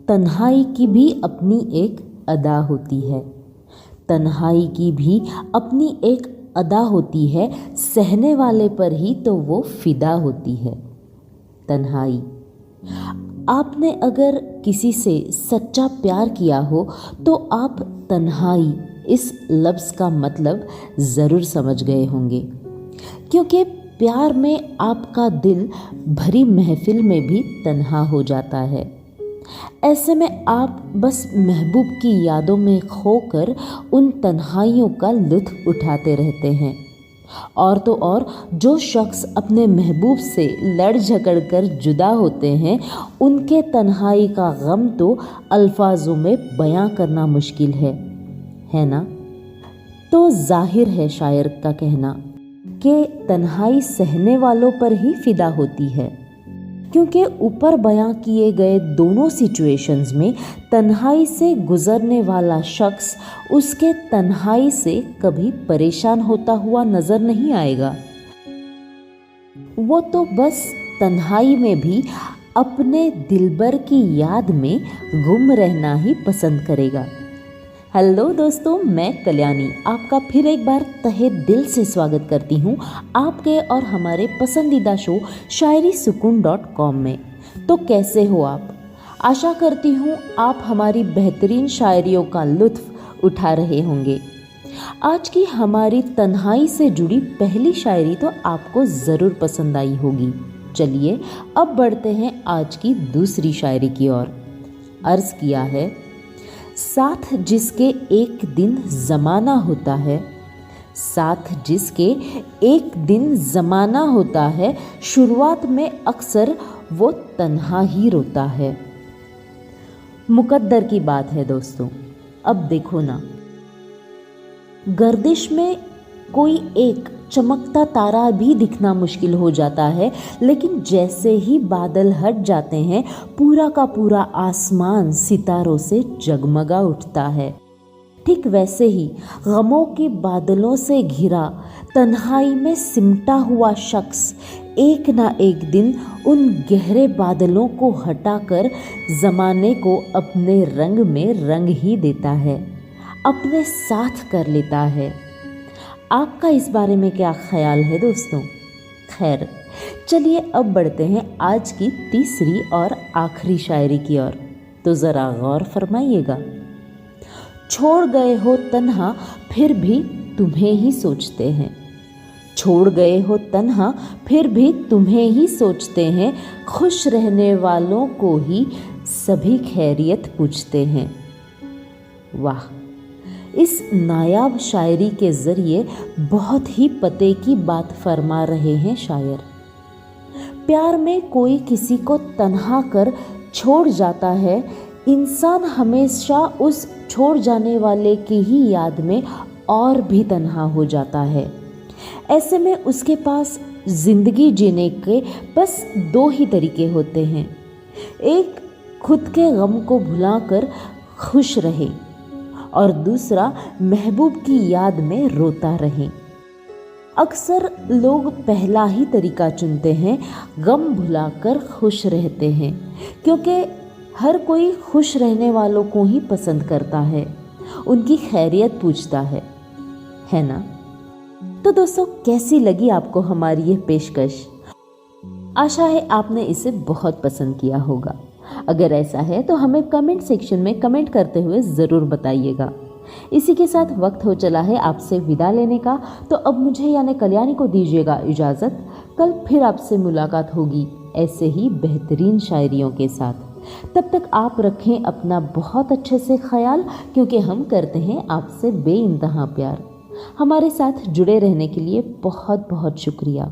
तन्हाई की भी अपनी एक अदा होती है। तन्हाई की भी अपनी एक अदा होती है, सहने वाले पर ही तो वो फिदा होती है। तन्हाई। आपने अगर किसी से सच्चा प्यार किया हो तो आप तन्हाई इस लफ्ज़ का मतलब ज़रूर समझ गए होंगे, क्योंकि प्यार में आपका दिल भरी महफिल में भी तन्हा हो जाता है। ऐसे में आप बस महबूब की यादों में खोकर उन तन्हाइयों का लुत्फ़ उठाते रहते हैं। और तो और जो शख्स अपने महबूब से लड़ झगड़ कर जुदा होते हैं, उनके तन्हाई का गम तो अल्फाजों में बयां करना मुश्किल है ना। तो जाहिर है शायर का कहना कि तन्हाई सहने वालों पर ही फिदा होती है, क्योंकि ऊपर बयां किए गए दोनों सिचुएशंस में तन्हाई से गुजरने वाला शख्स उसके तन्हाई से कभी परेशान होता हुआ नजर नहीं आएगा। वो तो बस तन्हाई में भी अपने दिलबर की याद में गुम रहना ही पसंद करेगा। हेलो दोस्तों, मैं कल्याणी आपका फिर एक बार तहे दिल से स्वागत करती हूँ आपके और हमारे पसंदीदा शो शायरीसुकून.com में। तो कैसे हो आप? आशा करती हूँ आप हमारी बेहतरीन शायरियों का लुत्फ़ उठा रहे होंगे। आज की हमारी तन्हाई से जुड़ी पहली शायरी तो आपको ज़रूर पसंद आई होगी। चलिए अब बढ़ते हैं आज की दूसरी शायरी की ओर। अर्ज़ किया है, साथ जिसके एक दिन ज़माना होता है, साथ जिसके एक दिन ज़माना होता है, शुरुआत में अक्सर वो तन्हा ही रोता है। मुकद्दर की बात है दोस्तों। अब देखो ना, गर्दिश में कोई एक चमकता तारा भी दिखना मुश्किल हो जाता है, लेकिन जैसे ही बादल हट जाते हैं पूरा का पूरा आसमान सितारों से जगमगा उठता है। ठीक वैसे ही गमों के बादलों से घिरा तन्हाई में सिमटा हुआ शख्स एक ना एक दिन उन गहरे बादलों को हटाकर ज़माने को अपने रंग में रंग ही देता है, अपने साथ कर लेता है। आपका इस बारे में क्या ख्याल है दोस्तों? खैर, चलिए अब बढ़ते हैं आज की तीसरी और आखिरी शायरी की ओर। तो ज़रा गौर फरमाइएगा। छोड़ गए हो तन्हा फिर भी तुम्हें ही सोचते हैं, छोड़ गए हो तन्हा फिर भी तुम्हें ही सोचते हैं, खुश रहने वालों को ही सभी खैरियत पूछते हैं। वाह! इस नायाब शायरी के ज़रिए बहुत ही पते की बात फरमा रहे हैं शायर। प्यार में कोई किसी को तन्हा कर छोड़ जाता है, इंसान हमेशा उस छोड़ जाने वाले की ही याद में और भी तन्हा हो जाता है। ऐसे में उसके पास ज़िंदगी जीने के बस दो ही तरीके होते हैं, एक खुद के गम को भुलाकर खुश रहे और दूसरा महबूब की याद में रोता रहें। अक्सर लोग पहला ही तरीका चुनते हैं, गम भुलाकर खुश रहते हैं, क्योंकि हर कोई खुश रहने वालों को ही पसंद करता है, उनकी खैरियत पूछता है ना। तो दोस्तों, कैसी लगी आपको हमारी ये पेशकश? आशा है आपने इसे बहुत पसंद किया होगा। अगर ऐसा है तो हमें कमेंट सेक्शन में कमेंट करते हुए ज़रूर बताइएगा। इसी के साथ वक्त हो चला है आपसे विदा लेने का, तो अब मुझे यानी कल्याणी को दीजिएगा इजाज़त। कल फिर आपसे मुलाकात होगी ऐसे ही बेहतरीन शायरियों के साथ। तब तक आप रखें अपना बहुत अच्छे से ख्याल, क्योंकि हम करते हैं आपसे बेइंतहा प्यार। हमारे साथ जुड़े रहने के लिए बहुत बहुत शुक्रिया।